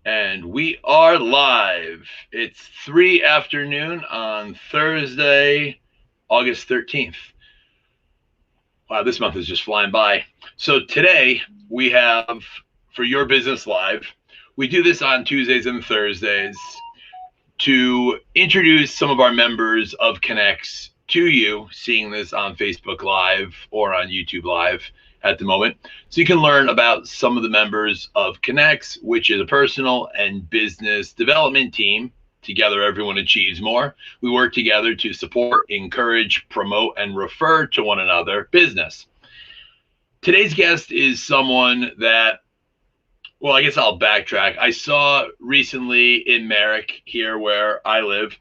And we are live. It's 3 afternoon on Thursday, August 13th. Wow, this month is just flying by. So today we have for Your Business Live. We do this on Tuesdays and Thursdays to introduce some of our members of Connexx to you, seeing this on Facebook Live or on YouTube Live at the moment. So you can learn about some of the members of Connexx, which is a personal and business development team. Together, everyone achieves more. We work together to support, encourage, promote, and refer to one another business. Today's guest is someone that, well, I guess I'll backtrack. I saw recently in Merrick, here where I live,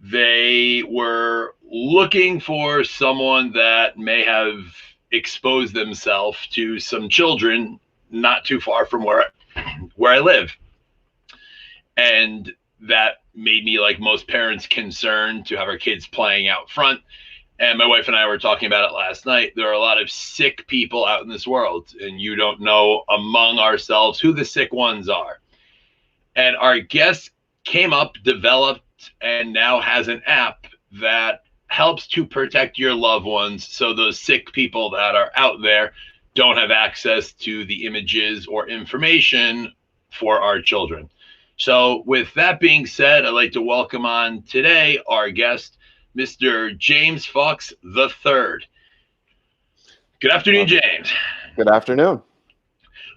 they were looking for someone that may have exposed themselves to some children not too far from where I live. And that made me, like most parents, concerned to have our kids playing out front. And my wife and I were talking about it last night. There are a lot of sick people out in this world, and you don't know among ourselves who the sick ones are. And our guest came up, developed, and now has an app that helps to protect your loved ones so those sick people that are out there don't have access to the images or information for our children. So with that being said, I'd like to welcome on today our guest, Mr. James Fawks III. Good afternoon, James. Good afternoon.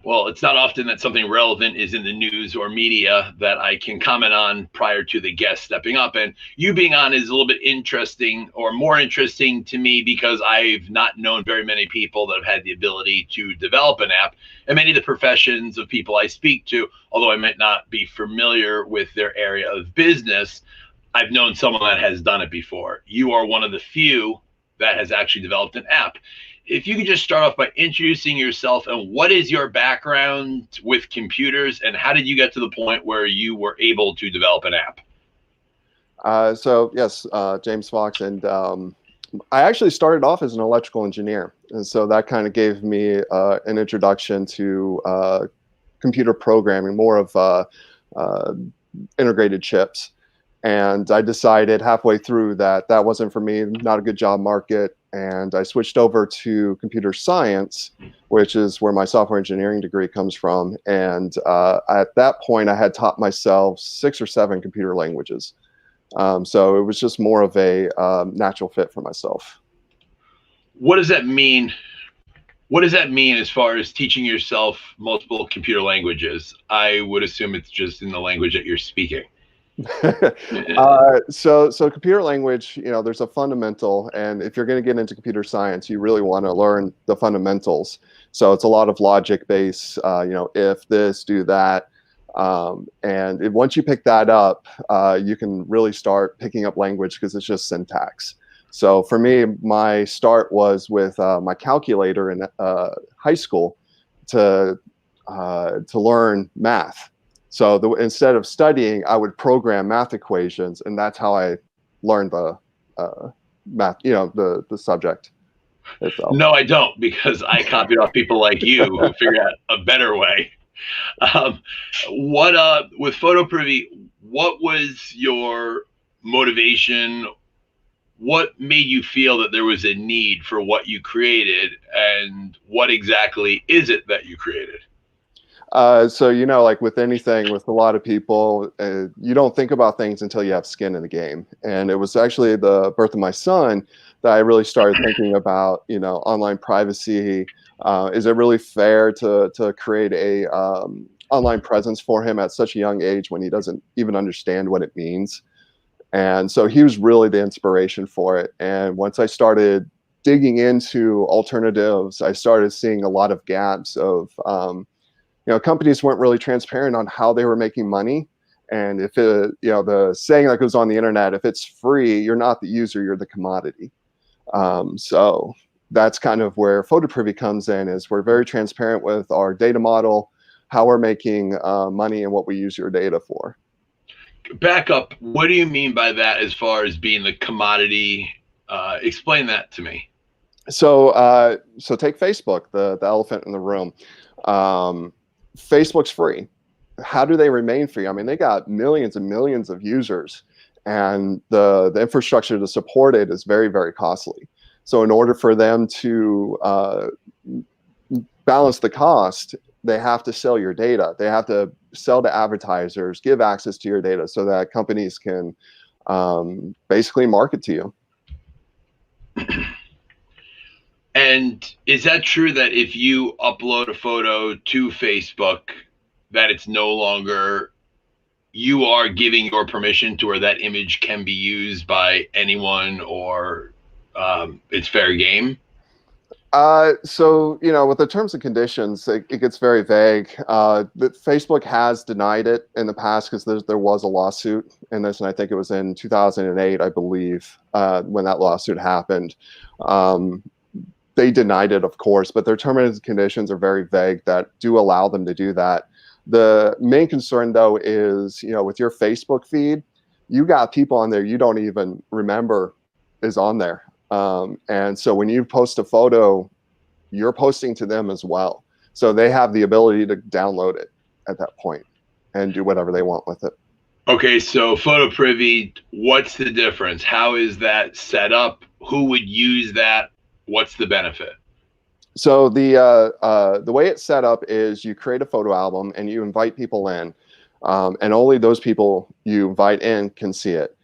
Well, it's not often that something relevant is in the news or media that I can comment on prior to the guest stepping up. And you being on is a little bit interesting, or more interesting to me, because I've not known very many people that have had the ability to develop an app. And many of the professions of people I speak to, although I might not be familiar with their area of business, I've known someone that has done it before. You are one of the few that has actually developed an app. If you could just start off by introducing yourself, and what is your background with computers, and how did you get to the point where you were able to develop an app? Yes, James Fawks, and I actually started off as an electrical engineer, and so that kind of gave me an introduction to computer programming, more of integrated chips. And I decided halfway through that that wasn't for me, not a good job market. And I switched over to computer science, which is where my software engineering degree comes from. And at that point, I had taught myself 6 or 7 computer languages. So it was just more of a natural fit for myself. What does that mean? What does that mean as far as teaching yourself multiple computer languages? I would assume it's just in the language that you're speaking. So computer language, there's a fundamental, and if you're going to get into computer science, you really want to learn the fundamentals. So it's a lot of logic based, if this, do that. Once you pick that up, you can really start picking up language because it's just syntax. So for me, my start was with my calculator in high school to learn math. So instead of studying, I would program math equations, and that's how I learned the math, the subject itself. No, I don't, because I copied off people like you who figured out a better way. With Photo Privy, what was your motivation? What made you feel that there was a need for what you created, and what exactly is it that you created? Like with anything, with a lot of people, you don't think about things until you have skin in the game. And it was actually the birth of my son that I really started thinking about, online privacy. Is it really fair to create a online presence for him at such a young age when he doesn't even understand what it means? And so he was really the inspiration for it. And once I started digging into alternatives, I started seeing a lot of gaps of companies weren't really transparent on how they were making money. And if the saying that goes on the internet, if it's free, you're not the user, you're the commodity. So that's kind of where Photo Privy comes in, is we're very transparent with our data model, how we're making money and what we use your data for. Back up. What do you mean by that as far as being the commodity? Explain that to me. So take Facebook, the elephant in the room. Facebook's free. how do they remain free? I mean, they got millions and millions of users, and the infrastructure to support it is very, very costly. So in order for them to balance the cost, they have to sell your data. They have to sell to advertisers, give access to your data so that companies can basically market to you. And is that true that if you upload a photo to Facebook, that it's no longer, you are giving your permission to where that image can be used by anyone, or it's fair game? So, with the terms and conditions, it gets very vague. Facebook has denied it in the past because there was a lawsuit in this, and I think it was in 2008, I believe, when that lawsuit happened. They denied it, of course, but their terms and conditions are very vague that do allow them to do that. The main concern, though, is, with your Facebook feed, you got people on there you don't even remember is on there. And so when you post a photo, you're posting to them as well. So they have the ability to download it at that point and do whatever they want with it. Okay, so photo privy, what's the difference? How is that set up? Who would use that? What's the benefit? So the way it's set up is you create a photo album and you invite people in, and only those people you invite in can see it.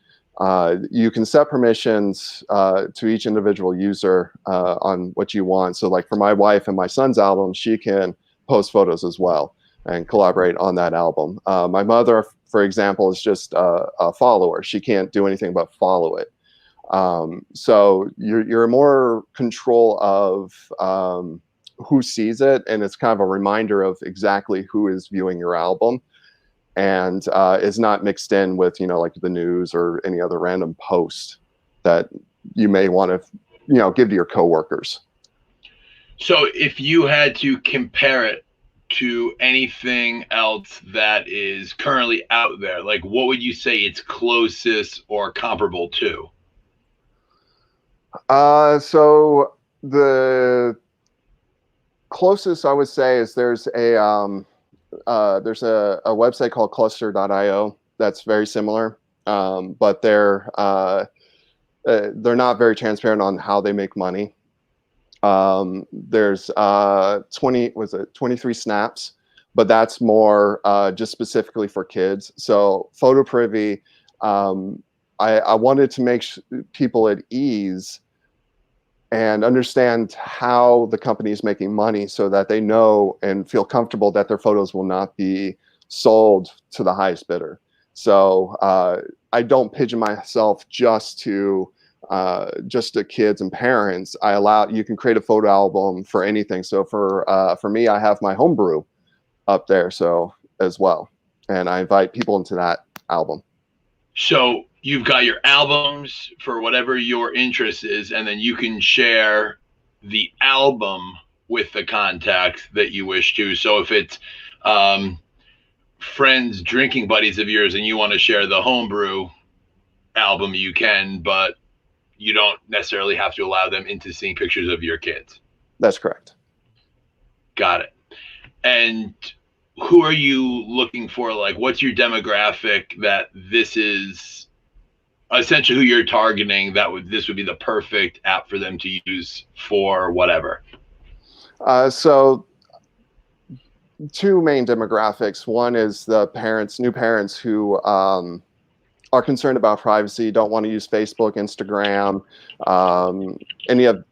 You can set permissions to each individual user on what you want. So like for my wife and my son's album, she can post photos as well and collaborate on that album. My mother, for example, is just a follower. She can't do anything but follow it. So you're more control of who sees it, and it's kind of a reminder of exactly who is viewing your album, and is not mixed in with like the news or any other random post that you may want to give to your coworkers. So if you had to compare it to anything else that is currently out there, like what would you say it's closest or comparable to? So the closest I would say is there's a website called cluster.io that's very similar, but they're not very transparent on how they make money. There's 23 snaps, but that's more just specifically for kids. So photo privy, I wanted to make people at ease and understand how the company is making money so that they know and feel comfortable that their photos will not be sold to the highest bidder. So I don't pigeon myself just to kids and parents. You can create a photo album for anything. So for me, I have my homebrew up there so as well, and I invite people into that album. So you've got your albums for whatever your interest is, and then you can share the album with the contacts that you wish to. So if it's friends, drinking buddies of yours, and you want to share the homebrew album, you can, but you don't necessarily have to allow them into seeing pictures of your kids. That's correct. Got it. And who are you looking for? Like, what's your demographic that this is essentially who you're targeting? This would be the perfect app for them to use for whatever. So two main demographics. One is the new parents who are concerned about privacy, don't want to use Facebook, Instagram, any of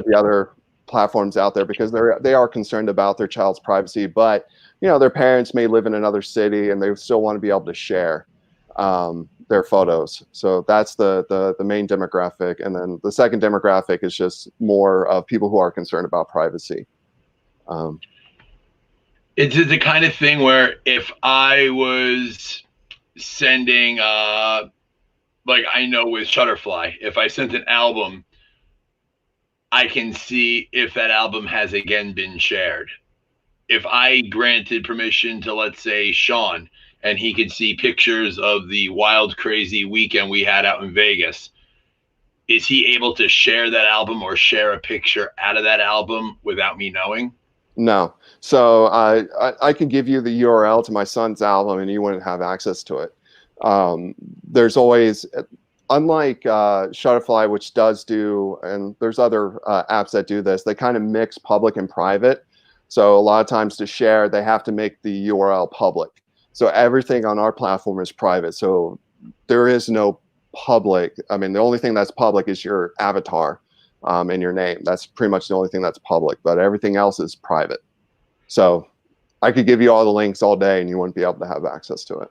the other platforms out there because they are concerned about their child's privacy, but their parents may live in another city and they still want to be able to share their photos. So that's the main demographic. And then the second demographic is just more of people who are concerned about privacy. It's the kind of thing where if I was sending, like I know with Shutterfly, if I sent an album, I can see if that album has again been shared. If I granted permission to, let's say, Sean, and he could see pictures of the wild, crazy weekend we had out in Vegas, is he able to share that album or share a picture out of that album without me knowing? No. So I can give you the URL to my son's album and you wouldn't have access to it. There's always, unlike Shutterfly, which does do, and there's other apps that do this, they kind of mix public and private. So a lot of times to share, they have to make the URL public. So everything on our platform is private. So there is no public. I mean, the only thing that's public is your avatar and your name. That's pretty much the only thing that's public, but everything else is private. So I could give you all the links all day and you wouldn't be able to have access to it.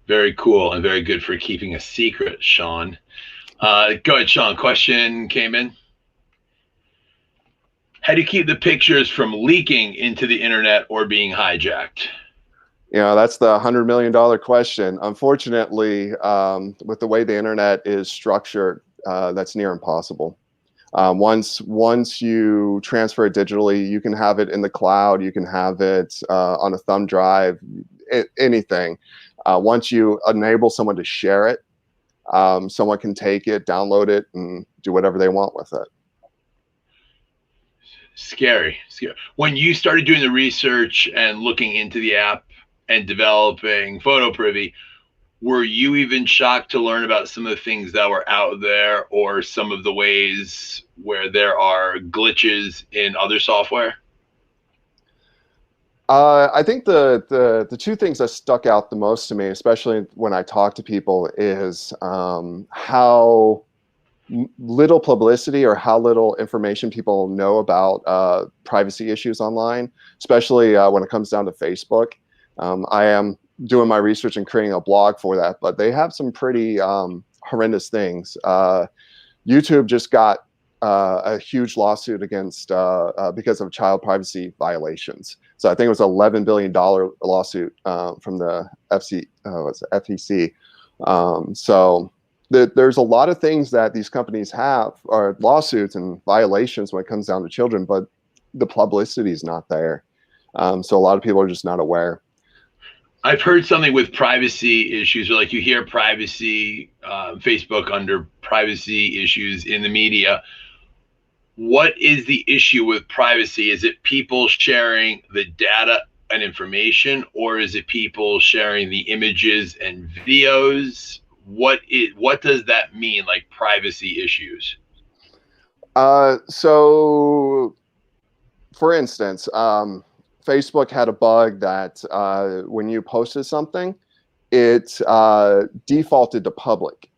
Very cool and very good for keeping a secret, Sean. Go ahead, Sean. Question came in. How do you keep the pictures from leaking into the internet or being hijacked? You know, that's the $100 million question. Unfortunately, with the way the internet is structured, that's near impossible. Once you transfer it digitally, you can have it in the cloud, you can have it on a thumb drive, anything. Once you enable someone to share it, someone can take it, download it, and do whatever they want with it. Scary. When you started doing the research and looking into the app and developing Photo Privy, were you even shocked to learn about some of the things that were out there or some of the ways where there are glitches in other software? I think the two things that stuck out the most to me, especially when I talk to people, is how little publicity or how little information people know about privacy issues online, especially when it comes down to Facebook. I am doing my research and creating a blog for that, but they have some pretty horrendous things. YouTube just got a huge lawsuit against because of child privacy violations. So I think it was $11 billion lawsuit from the FTC. So there's a lot of things that these companies have, or lawsuits and violations when it comes down to children, but the publicity is not there. So a lot of people are just not aware. I've heard something with privacy issues, or like you hear privacy, Facebook under privacy issues in the media. What is the issue with privacy? Is it people sharing the data and information, or is it people sharing the images and videos? What does that mean, like privacy issues? So, for instance, Facebook had a bug that when you posted something, it defaulted to public.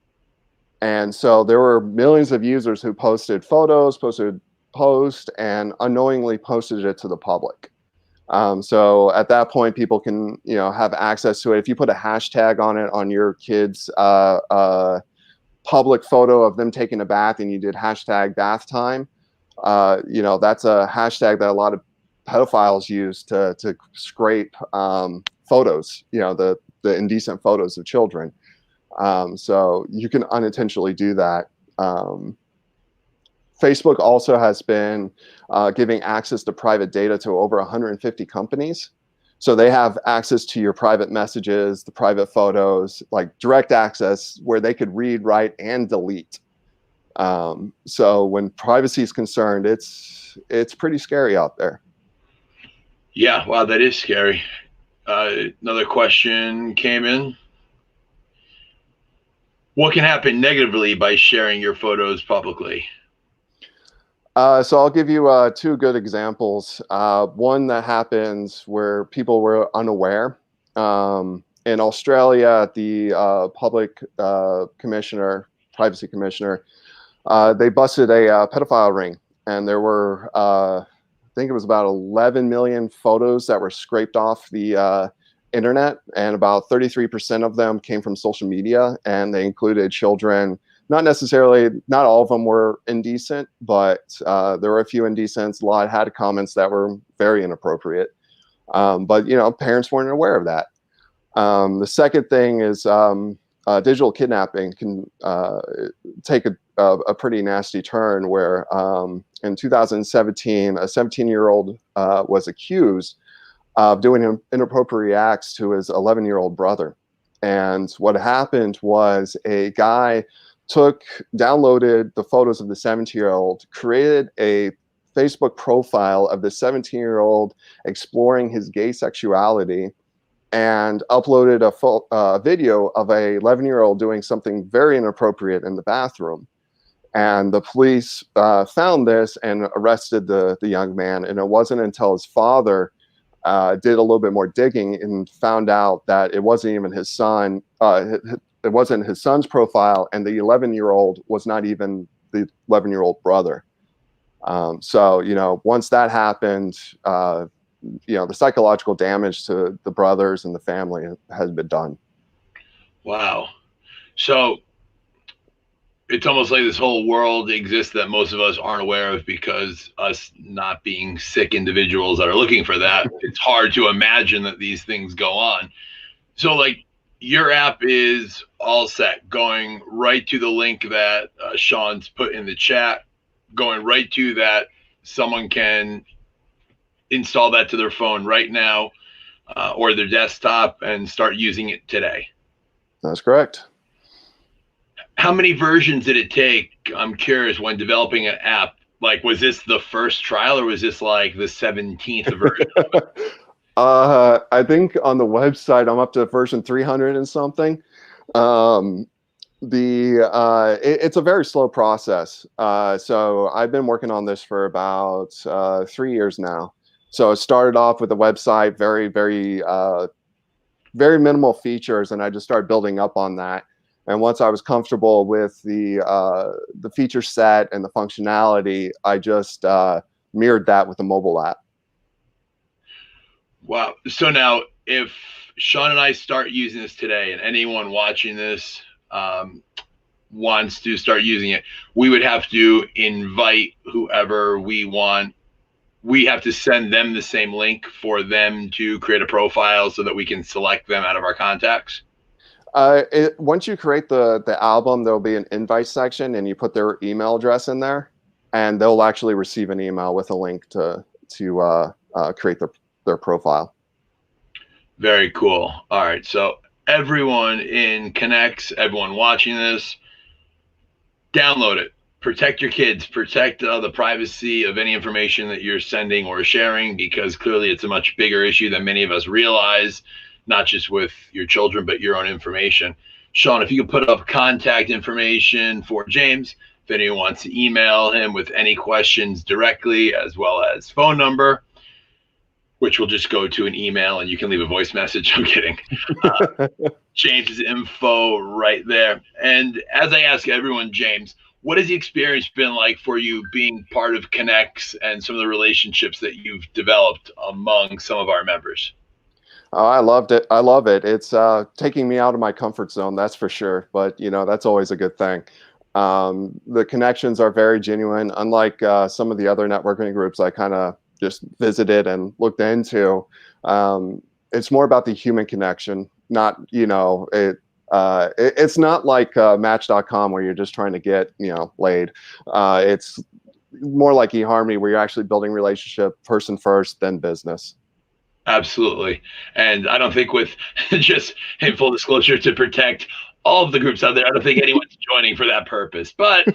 And so there were millions of users who posted photos, posted posts, and unknowingly posted it to the public. So at that point, people can, have access to it. If you put a hashtag on it on your kid's public photo of them taking a bath and you did hashtag bath time, that's a hashtag that a lot of pedophiles use to scrape photos, the indecent photos of children. So you can unintentionally do that. Facebook also has been giving access to private data to over 150 companies. So they have access to your private messages, the private photos, like direct access where they could read, write, and delete. So when privacy is concerned, it's pretty scary out there. Yeah, wow, that is scary. Another question came in. What can happen negatively by sharing your photos publicly? So I'll give you two good examples. One that happens where people were unaware. In Australia, the public commissioner, privacy commissioner, they busted a pedophile ring, and there were, I think it was about 11 million photos that were scraped off the internet, and about 33% of them came from social media, and they included children. Not all of them were indecent, but there were a few indecents. A lot had comments that were very inappropriate. But parents weren't aware of that. The second thing is digital kidnapping can take a pretty nasty turn where in 2017, a 17-year-old was accused of doing inappropriate acts to his 11-year-old brother. And what happened was a guy downloaded the photos of the 17-year-old, created a Facebook profile of the 17-year-old exploring his gay sexuality, and uploaded a full video of a 11-year-old doing something very inappropriate in the bathroom. And the police found this and arrested the young man. And it wasn't until his father did a little bit more digging and found out that it wasn't even his son. It wasn't his son's profile, and the 11-year-old was not even the 11-year-old brother. So, you know, once that happened, you know, the psychological damage to the brothers and the family has been done. Wow. So it's almost like this whole world exists that most of us aren't aware of, because us not being sick individuals that are looking for that, it's hard to imagine that these things go on. So like your app is all set, going right to the link that Sean's put in the chat, going right to that. Someone can install that to their phone right now or their desktop and start using it today. That's correct. How many versions did it take? I'm curious, when developing an app, like, was this the first trial, or was this like the 17th version? I think on the website, I'm up to version 300 and something. It's a very slow process. So I've been working on this for about 3 years now. So it started off with a website, very, very, very minimal features, and I just started building up on that. And once I was comfortable with the feature set and the functionality, I just mirrored that with a mobile app. Wow. So now if Sean and I start using this today, and anyone watching this wants to start using it, we would have to invite whoever we want. We have to send them the same link for them to create a profile so that we can select them out of our contacts. Once you create the album, there'll be an invite section, and you put their email address in there, and they'll actually receive an email with a link to create their profile. Very cool. All right. So everyone in Connexx, everyone watching this, download it. Protect your kids. Protect the privacy of any information that you're sending or sharing, because clearly it's a much bigger issue than many of us realize. Not just with your children, but your own information. Sean, if you could put up contact information for James, if anyone wants to email him with any questions directly, as well as phone number, which will just go to an email and you can leave a voice message. I'm kidding. James's info right there. And as I ask everyone, James, what has the experience been like for you being part of Connexx and some of the relationships that you've developed among some of our members? Oh, I loved it. I love it. It's taking me out of my comfort zone, that's for sure. But, you know, that's always a good thing. The connections are very genuine. Unlike some of the other networking groups I kind of just visited and looked into, it's more about the human connection. Not, you know, it's not like Match.com where you're just trying to get, you know, laid. It's more like eHarmony, where you're actually building relationship person first, then business. Absolutely. And I don't think, with just in full disclosure, to protect all of the groups out there, I don't think anyone's joining for that purpose. But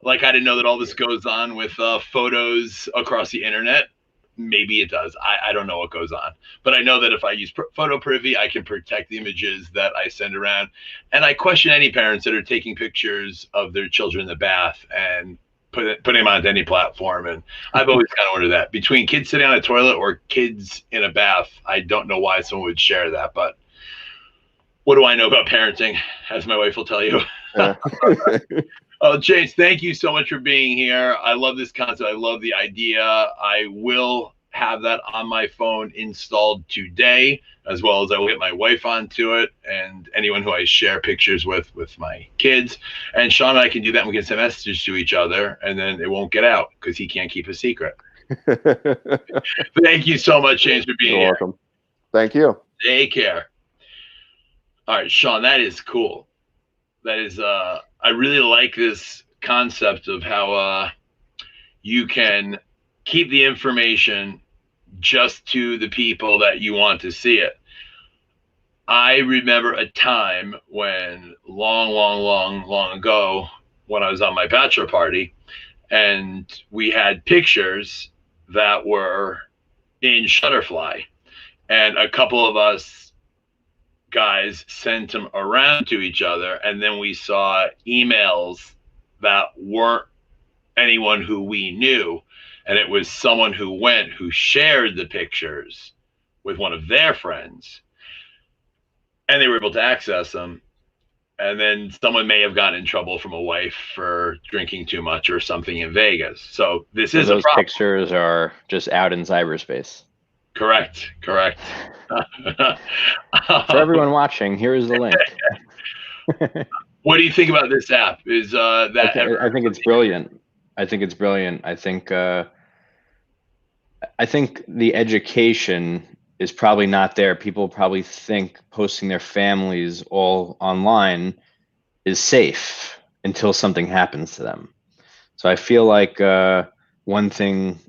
like, I didn't know that all this goes on with photos across the internet. Maybe it does. I don't know what goes on. But I know that if I use Photo Privy, I can protect the images that I send around. And I question any parents that are taking pictures of their children in the bath and putting them onto any platform. And I've always kind of wondered that, between kids sitting on a toilet or kids in a bath, I don't know why someone would share that. But what do I know about parenting, as my wife will tell you? Yeah. Oh, James, thank you so much for being here. I love this concept. I love the idea. I will have that on my phone installed today, as well as I will get my wife onto it and anyone who I share pictures with my kids. And Sean and I can do that, and we can send messages to each other, and then it won't get out because he can't keep a secret. Thank you so much, James, for being here. You're welcome. Thank you. Take care. All right, Sean, that is cool. That is, I really like this concept of how you can keep the information just to the people that you want to see it. I remember a time when long ago, when I was on my bachelor party, and we had pictures that were in Shutterfly, and a couple of us guys sent them around to each other, and then we saw emails that weren't anyone who we knew, and it was someone who shared the pictures with one of their friends, and they were able to access them. And then someone may have gotten in trouble from a wife for drinking too much or something in Vegas. So this is a those problem. pictures are just out in cyberspace. Correct. For everyone watching, here is the link. What do you think about this app? Is that? I think it's brilliant. I think the education is probably not there. People probably think posting their families all online is safe until something happens to them. So I feel like one thing,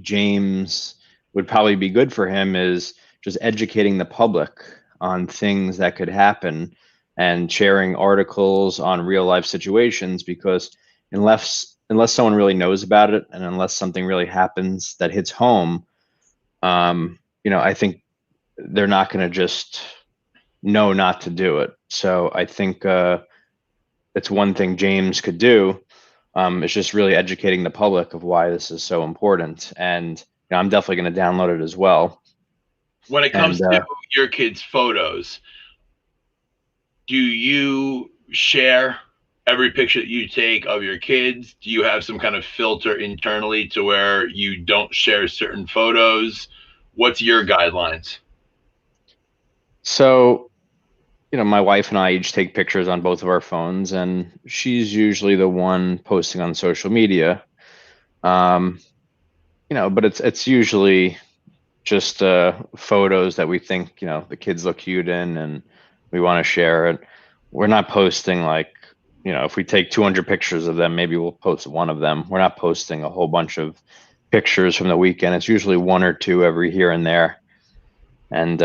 James would probably be good for him is just educating the public on things that could happen and sharing articles on real life situations, because unless someone really knows about it and unless something really happens that hits home, I think they're not going to just know not to do it. So I think it's one thing James could do. It's just really educating the public of why this is so important. And I'm definitely going to download it as well. When it comes to your kids' photos, do you share every picture that you take of your kids? Do you have some kind of filter internally to where you don't share certain photos? What's your guidelines? So, my wife and I each take pictures on both of our phones, and she's usually the one posting on social media. But it's usually just photos that we think, the kids look cute in and we want to share it. We're not posting if we take 200 pictures of them, maybe we'll post one of them. We're not posting a whole bunch of pictures from the weekend. It's usually one or two every here and there. And,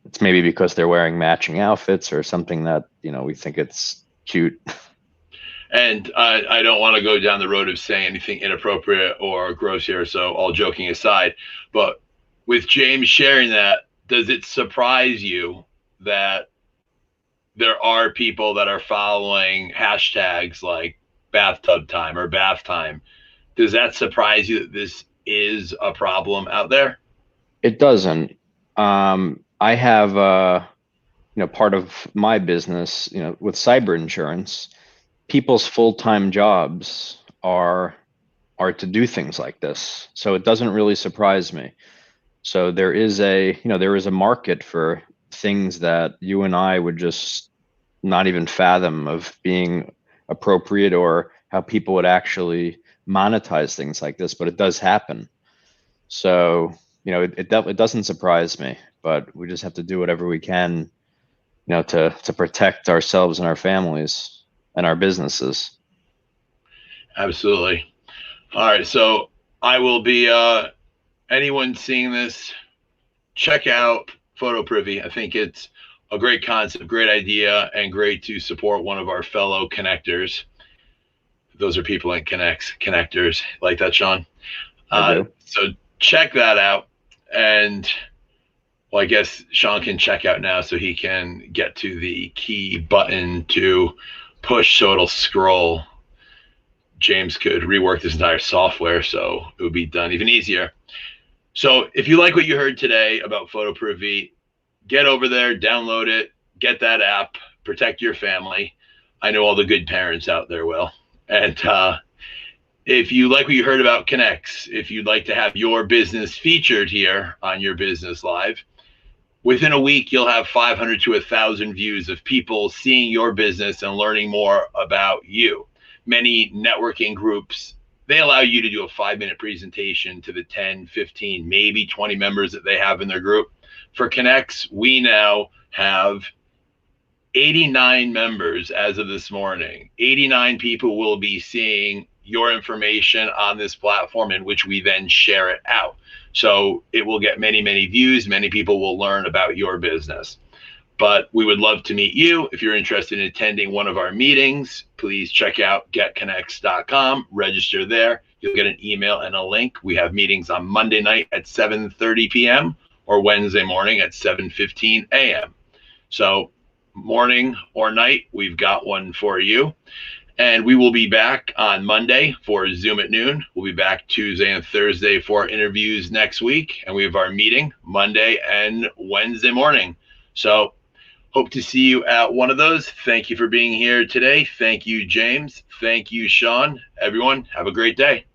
it's maybe because they're wearing matching outfits or something that, we think it's cute. And I don't want to go down the road of saying anything inappropriate or gross here, so all joking aside, but with James sharing that, does it surprise you that there are people that are following hashtags like bathtub time or bath time? Does that surprise you that this is a problem out there? It doesn't. I have, part of my business, with cyber insurance, people's full-time jobs are to do things like this. So it doesn't really surprise me. So there is a market for things that you and I would just not even fathom of being appropriate or how people would actually monetize things like this, but it does happen. So, it doesn't surprise me, but we just have to do whatever we can, to protect ourselves and our families and our businesses. Absolutely. All right. So I will be, anyone seeing this, check out Photo Privy. I think it's a great concept, great idea, and great to support one of our fellow connectors. Those are people in connectors. Like that, Sean? So check that out. And well, I guess Sean can check out now so he can get to the key button to push so it'll scroll. James could rework this entire software so it would be done even easier. So if you like what you heard today about Photo Privy, get over there, download it, get that app, protect your family. I know all the good parents out there will. And if you like what you heard about Connexx, if you'd like to have your business featured here on Your Business Live, within a week, you'll have 500 to 1,000 views of people seeing your business and learning more about you. Many networking groups, they allow you to do a 5-minute presentation to the 10, 15, maybe 20 members that they have in their group. For Connexx, we now have 89 members as of this morning. 89 people will be seeing your information on this platform, in which we then share it out. So it will get many, many views. Many people will learn about your business. But we would love to meet you. If you're interested in attending one of our meetings, please check out getconnexx.com, register there. You'll get an email and a link. We have meetings on Monday night at 7:30 p.m. or Wednesday morning at 7:15 a.m. So morning or night, we've got one for you. And we will be back on Monday for Zoom at noon. We'll be back Tuesday and Thursday for our interviews next week. And we have our meeting Monday and Wednesday morning. So hope to see you at one of those. Thank you for being here today. Thank you, James. Thank you, Sean. Everyone, have a great day.